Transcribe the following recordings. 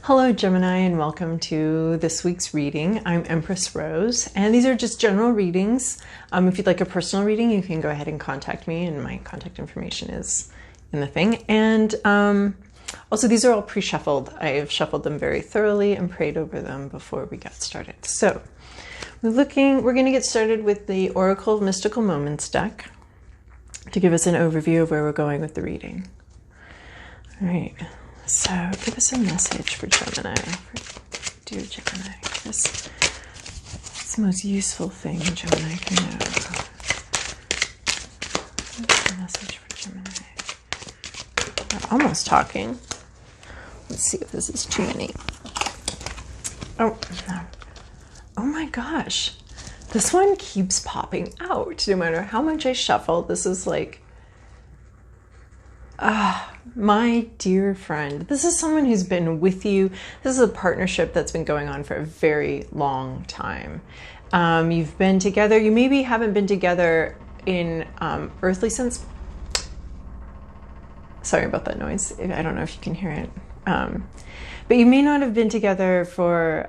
Hello Gemini, and welcome to this week's reading. I'm Empress Rose, and these are just general readings. If you'd like a personal reading, you can go ahead and contact me, and my contact information is in the thing. And also, these are all pre-shuffled. I've shuffled them very thoroughly and prayed over them before we got started. So we're going to get started with the Oracle of Mystical Moments deck to give us an overview of where we're going with the reading. All right. So give us a message for Gemini, for dear Gemini. This is the most useful thing Gemini can know. What's the message for Gemini? We're almost talking. Let's see if this is too many. Oh, no. Oh my gosh. This one keeps popping out. No matter how much I shuffle, this is like... my dear friend, this is someone who's been with you. This is a partnership that's been going on for a very long time. You've been together. You maybe haven't been together in earthly sense. Sorry about that noise. I don't know if you can hear it. But you may not have been together for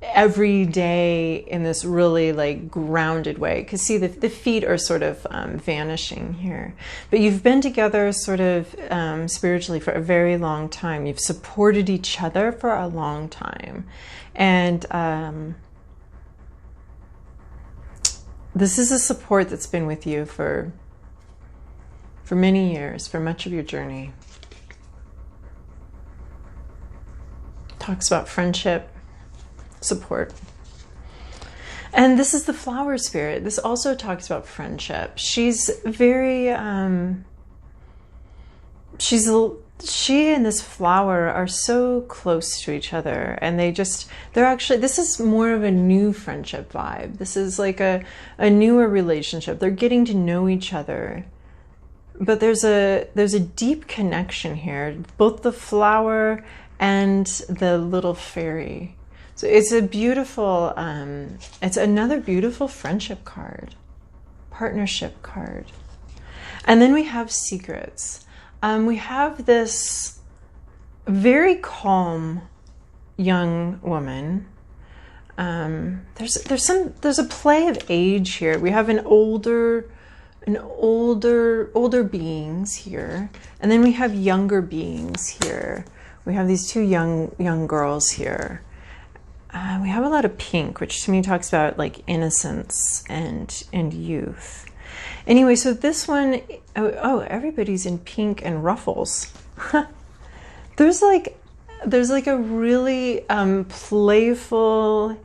every day in this really like grounded way, because see the feet are sort of vanishing here, but you've been together sort of spiritually for a very long time. You've supported each other for a long time, and this is a support that's been with you for many years, for much of your journey. Talks about friendship, support. And this is the flower spirit. This also talks about friendship. She's very she and this flower are so close to each other, and they're actually, this is more of a new friendship vibe. This is like a newer relationship. They're getting to know each other, but there's a deep connection here, both the flower and the little fairy. So it's a beautiful, it's another beautiful friendship card, partnership card. And then we have secrets. We have this very calm young woman. There's a play of age here. We have older beings here, and then we have younger beings here. We have these two young girls here. We have a lot of pink, which to me talks about like innocence and youth. Anyway, so this one, everybody's in pink and ruffles. There's like a really playful,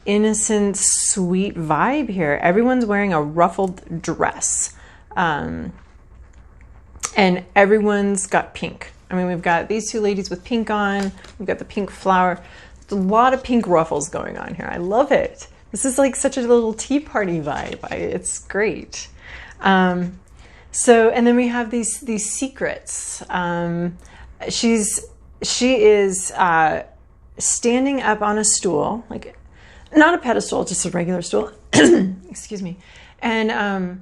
innocent, sweet vibe here. Everyone's wearing a ruffled dress, and everyone's got pink. I mean, we've got these two ladies with pink on. We've got the pink flower. A lot of pink ruffles going on here. I love it. This is like such a little tea party vibe. It's great. And then we have these secrets. She is standing up on a stool, like not a pedestal, just a regular stool. Excuse me. And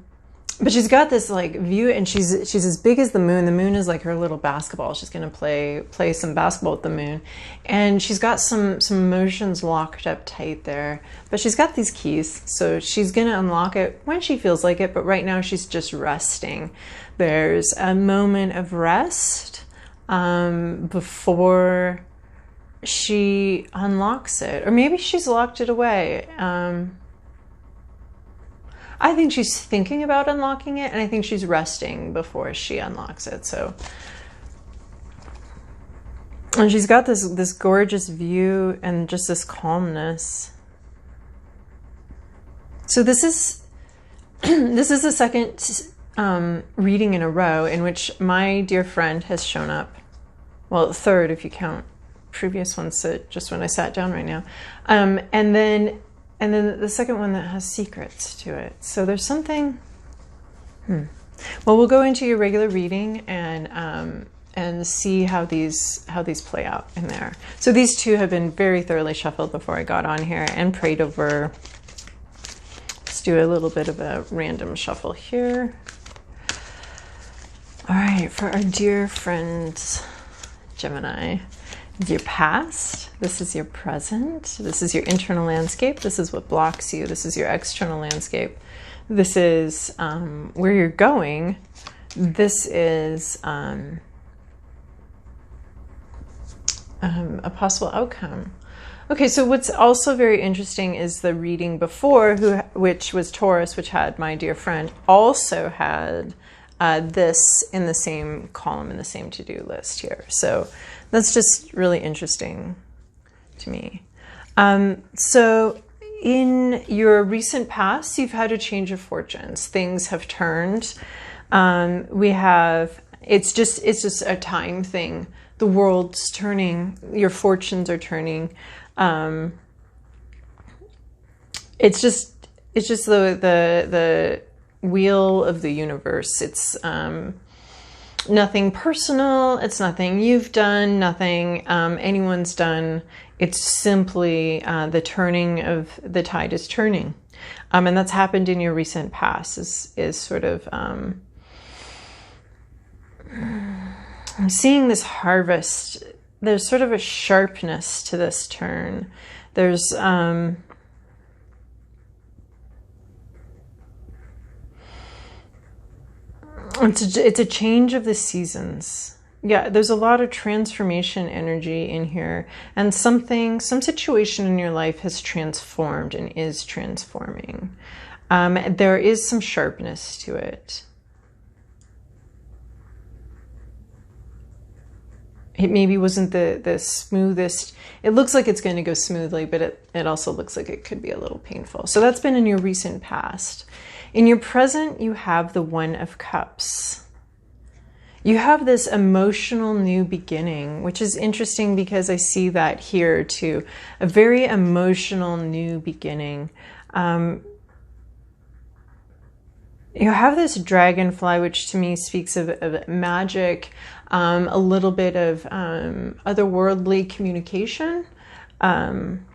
but she's got this like view, and she's as big as the moon. The moon is like her little basketball. She's going to play some basketball with the moon. And she's got some emotions locked up tight there. But she's got these keys, so she's going to unlock it when she feels like it. But right now she's just resting. There's a moment of rest before she unlocks it. Or maybe she's locked it away. I think she's thinking about unlocking it, and I think she's resting before she unlocks it. So, and she's got this gorgeous view and just this calmness. So this is the second reading in a row in which my dear friend has shown up. Well, third if you count previous ones, just when I sat down right now, and then the second one that has secrets to it. So there's something. Well, we'll go into your regular reading and see how these play out in there. So these two have been very thoroughly shuffled before I got on here and prayed over. Let's do a little bit of a random shuffle here. All right, for our dear friend Gemini. your past. This is your present. This is your internal landscape. This is what blocks you. This is your external landscape. This is where you're going. This is a possible outcome. Okay, so what's also very interesting is the reading before, which was Taurus, which had my dear friend, also had this in the same column, in the same to-do list here. So that's just really interesting to me. So in your recent past, you've had a change of fortunes. Things have turned. It's just a time thing. The world's turning. Your fortunes are turning. It's just the wheel of the universe. It's nothing personal. It's nothing you've done, nothing anyone's done. It's simply the turning of the tide is turning. And that's happened in your recent past is sort of, I'm seeing this harvest. There's sort of a sharpness to this turn. There's it's a change of the seasons. Yeah, there's a lot of transformation energy in here, and some situation in your life has transformed and is transforming. There is some sharpness to it. It maybe wasn't the smoothest. It looks like it's going to go smoothly, but it also looks like it could be a little painful. So that's been in your recent past. In your present, you have the One of Cups. You have this emotional new beginning, which is interesting because I see that here too. A very emotional new beginning. You have this dragonfly, which to me speaks of magic, a little bit of otherworldly communication. And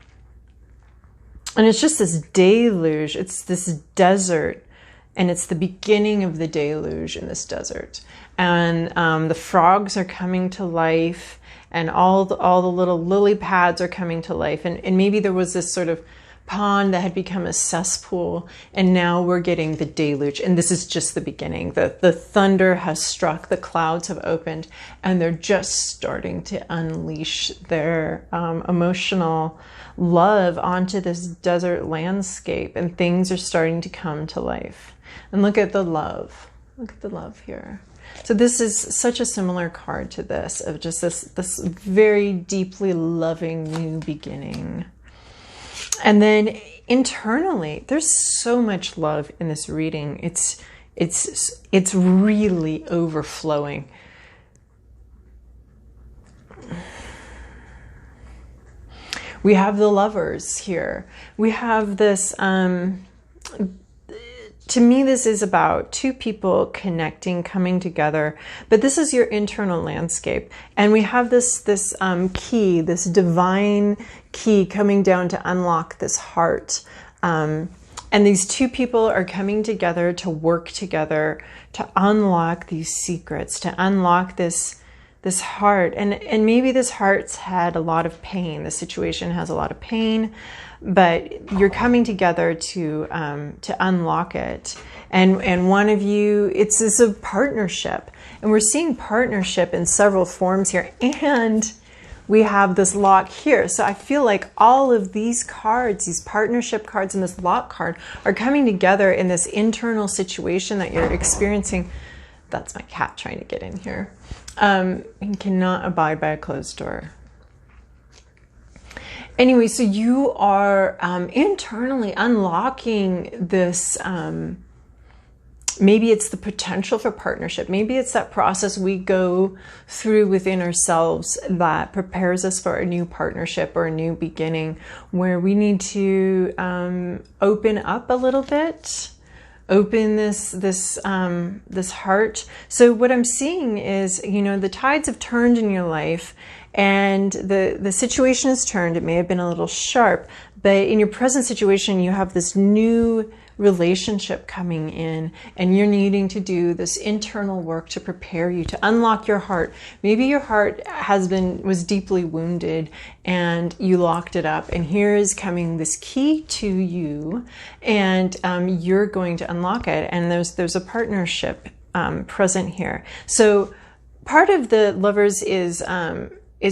it's just this deluge. It's this desert, and it's the beginning of the deluge in this desert. And the frogs are coming to life, and all the little lily pads are coming to life. And maybe there was this sort of pond that had become a cesspool, and now we're getting the deluge, and this is just the beginning. The thunder has struck, the clouds have opened, and they're just starting to unleash their emotional love onto this desert landscape, and things are starting to come to life. And look at the love. Look at the love here. So this is such a similar card to this, of just this very deeply loving new beginning. And then internally, there's so much love in this reading. It's really overflowing. We have the Lovers here. We have this, to me, this is about two people connecting, coming together, but this is your internal landscape. And we have this key, this divine key coming down to unlock this heart. And these two people are coming together to work together to unlock these secrets, to unlock this heart. And maybe this heart's had a lot of pain. The situation has a lot of pain, but you're coming together to unlock it. And one of you, it's a partnership. And we're seeing partnership in several forms here. And we have this lock here. So I feel like all of these cards, these partnership cards and this lock card, are coming together in this internal situation that you're experiencing. That's my cat trying to get in here. He cannot abide by a closed door. Anyway, so you are internally unlocking this. Maybe it's the potential for partnership. Maybe it's that process we go through within ourselves that prepares us for a new partnership or a new beginning, where we need to open up a little bit, open this heart. So what I'm seeing is, the tides have turned in your life, and the situation is turned. It may have been a little sharp, but in your present situation, you have this new relationship coming in, and you're needing to do this internal work to prepare you to unlock your heart. Maybe your heart was deeply wounded and you locked it up, and here is coming this key to you, and you're going to unlock it, and there's a partnership present here. So part of the Lovers is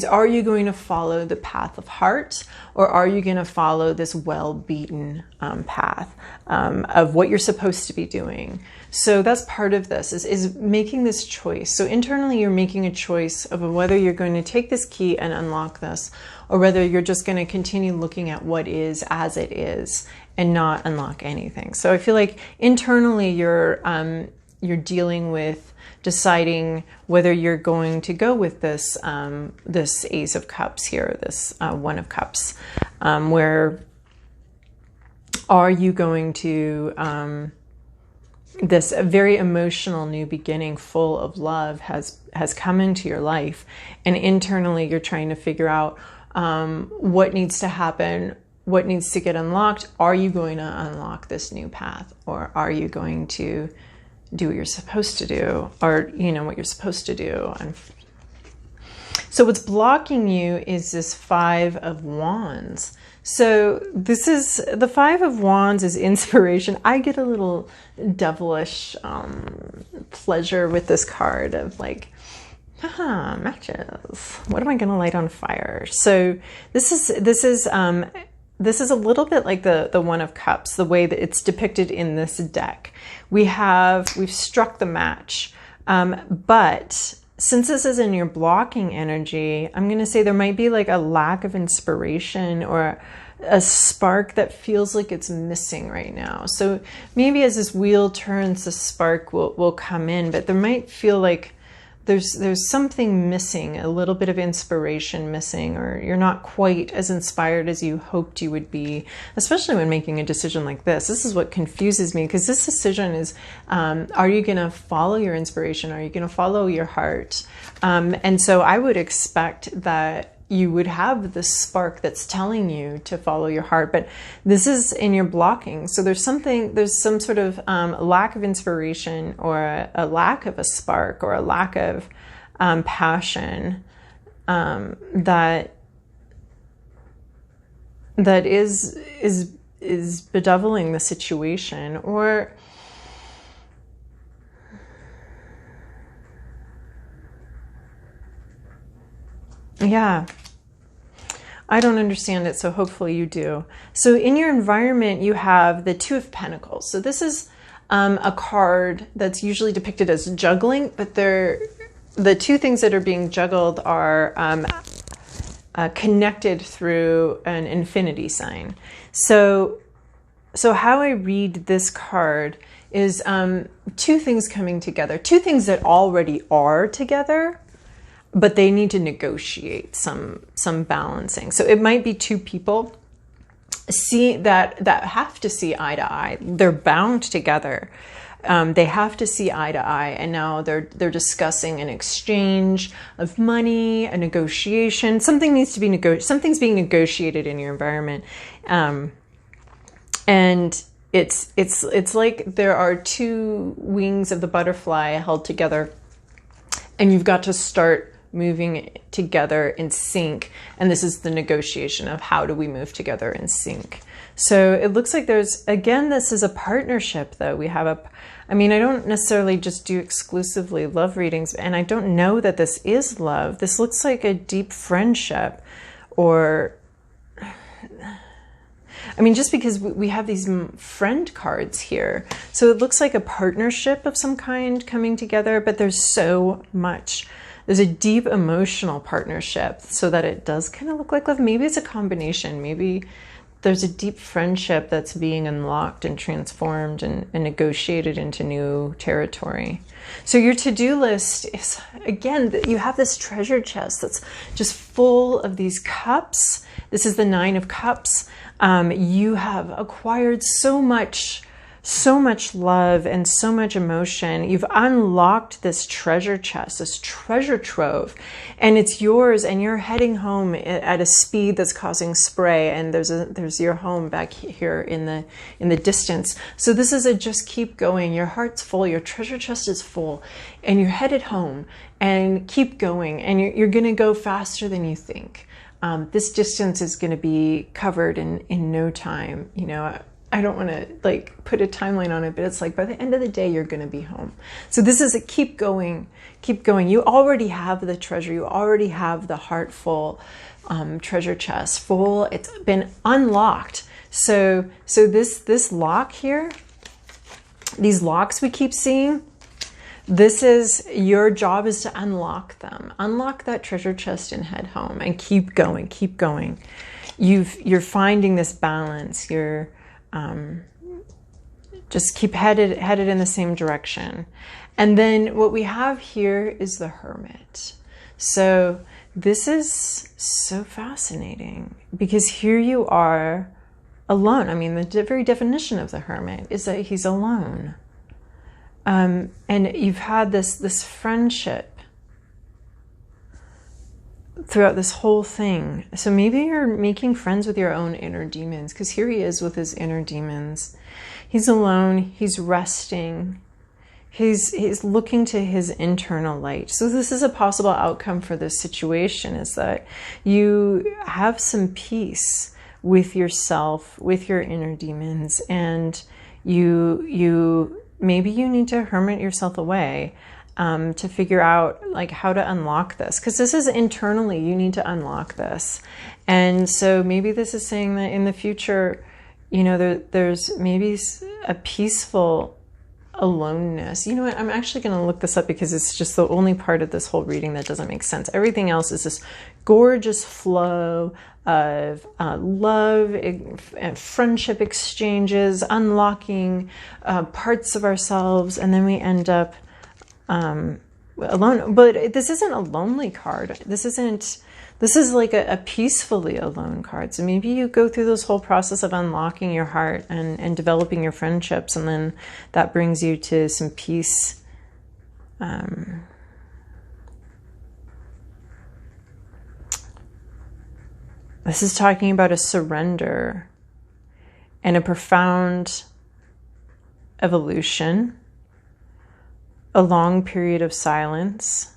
are you going to follow the path of heart, or are you going to follow this well-beaten path of what you're supposed to be doing? So that's part of this, is making this choice. So internally, you're making a choice of whether you're going to take this key and unlock this, or whether you're just going to continue looking at what is as it is and not unlock anything. So I feel like internally, you're dealing with deciding whether you're going to go with this this Ace of Cups here, this One of Cups, where are you going to this very emotional new beginning full of love has come into your life, and internally you're trying to figure out what needs to happen, what needs to get unlocked. Are you going to unlock this new path, or are you going to do what you're supposed to do, or what you're supposed to do? And so what's blocking you is this Five of Wands. So this is the Five of Wands is inspiration. I get a little devilish pleasure with this card of like, haha, matches. What am I going to light on fire? So this is a little bit like the One of Cups, the way that it's depicted in this deck. We've struck the match, but since this is in your blocking energy, I'm going to say there might be like a lack of inspiration or a spark that feels like it's missing right now. So maybe as this wheel turns, the spark will come in, but there might feel like there's something missing, a little bit of inspiration missing, or you're not quite as inspired as you hoped you would be, especially when making a decision like this. This is what confuses me, because this decision is, are you going to follow your inspiration? Are you going to follow your heart? And so I would expect that you would have this spark that's telling you to follow your heart, but this is in your blocking. So there's some sort of lack of inspiration, or a lack of a spark, or a lack of passion that is bedeviling the situation, or yeah. I don't understand it, so hopefully you do. So in your environment, you have the Two of Pentacles. So this is a card that's usually depicted as juggling, but the two things that are being juggled are connected through an infinity sign. So how I read this card is two things coming together, two things that already are together, but they need to negotiate some balancing. So it might be two people that have to see eye to eye. They're bound together. They have to see eye to eye, and now they're discussing an exchange of money, a negotiation. Something needs to be something's being negotiated in your environment, and it's like there are two wings of the butterfly held together, and you've got to start moving together in sync. And this is the negotiation of how do we move together in sync. So it looks like this is a partnership though. I don't necessarily just do exclusively love readings, and I don't know that this is love. This looks like a deep friendship, or, just because we have these friend cards here. So it looks like a partnership of some kind coming together, but there's so much. There's a deep emotional partnership, so that it does kind of look like love. Maybe it's a combination. Maybe there's a deep friendship that's being unlocked and transformed and negotiated into new territory. So your to-do list is, again, you have this treasure chest that's just full of these cups. This is the Nine of Cups. You have acquired so much so much love and so much emotion. You've unlocked this treasure chest, this treasure trove, and it's yours, and you're heading home at a speed that's causing spray, and there's your home back here in the distance. So this is a just keep going. Your heart's full, your treasure chest is full, and you're headed home, and keep going, and you're going to go faster than you think. This distance is going to be covered in no time. You know, I don't want to like put a timeline on it, but it's like by the end of the day, you're going to be home. So this is a keep going, keep going. You already have the treasure. You already have the heart full treasure chest full. It's been unlocked. So this lock here, these locks we keep seeing, this is your job, is to unlock them. Unlock that treasure chest and head home and keep going, keep going. You're finding this balance. You're just keep headed in the same direction. And then what we have here is the Hermit. So this is so fascinating because here you are alone. I mean, the very definition of the Hermit is that he's alone. And you've had this friendship throughout this whole thing. So maybe you're making friends with your own inner demons, because here he is with his inner demons. He's alone, he's resting, he's looking to his internal light. So this is a possible outcome for this situation, is that you have some peace with yourself, with your inner demons, and maybe you need to hermit yourself away to figure out like how to unlock this, because this is internally, you need to unlock this. And so maybe this is saying that in the future, you know, there's maybe a peaceful aloneness. You know what, I'm actually going to look this up because it's just the only part of this whole reading that doesn't make sense. Everything else is this gorgeous flow of love and friendship exchanges, unlocking parts of ourselves, and then we end up alone. But this isn't a lonely card. This is like a peacefully alone card. So maybe you go through this whole process of unlocking your heart and developing your friendships, and then that brings you to some peace. This is talking about a surrender and a profound evolution, a long period of silence,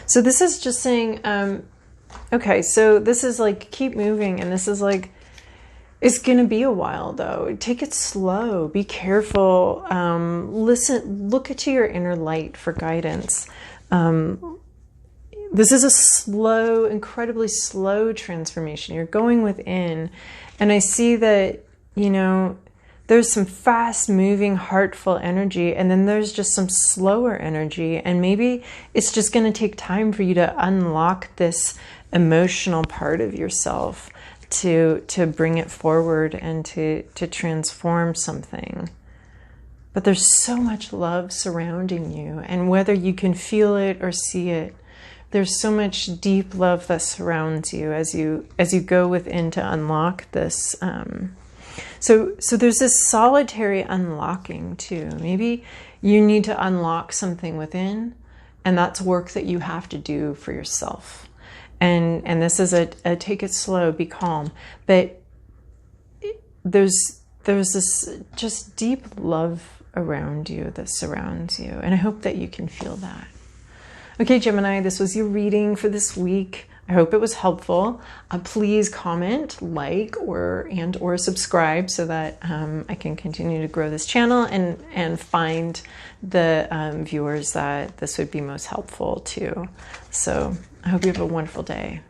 so this is just saying, okay, so this is like keep moving, and this is like, it's going to be a while though. Take it slow, be careful, listen, look to your inner light for guidance. This is a slow, incredibly slow transformation. You're going within, and I see that, you know, there's some fast moving, heartful energy, and then there's just some slower energy, and maybe it's just going to take time for you to unlock this emotional part of yourself to bring it forward and to transform something. But there's so much love surrounding you, and whether you can feel it or see it, there's so much deep love that surrounds you as you go within to unlock this. So there's this solitary unlocking too. Maybe you need to unlock something within, and that's work that you have to do for yourself. And this is a take it slow, be calm. But there's this just deep love around you that surrounds you, and I hope that you can feel that. Okay, Gemini, this was your reading for this week. I hope it was helpful. Please comment, like, or subscribe so that I can continue to grow this channel and find the viewers that this would be most helpful to. So I hope you have a wonderful day.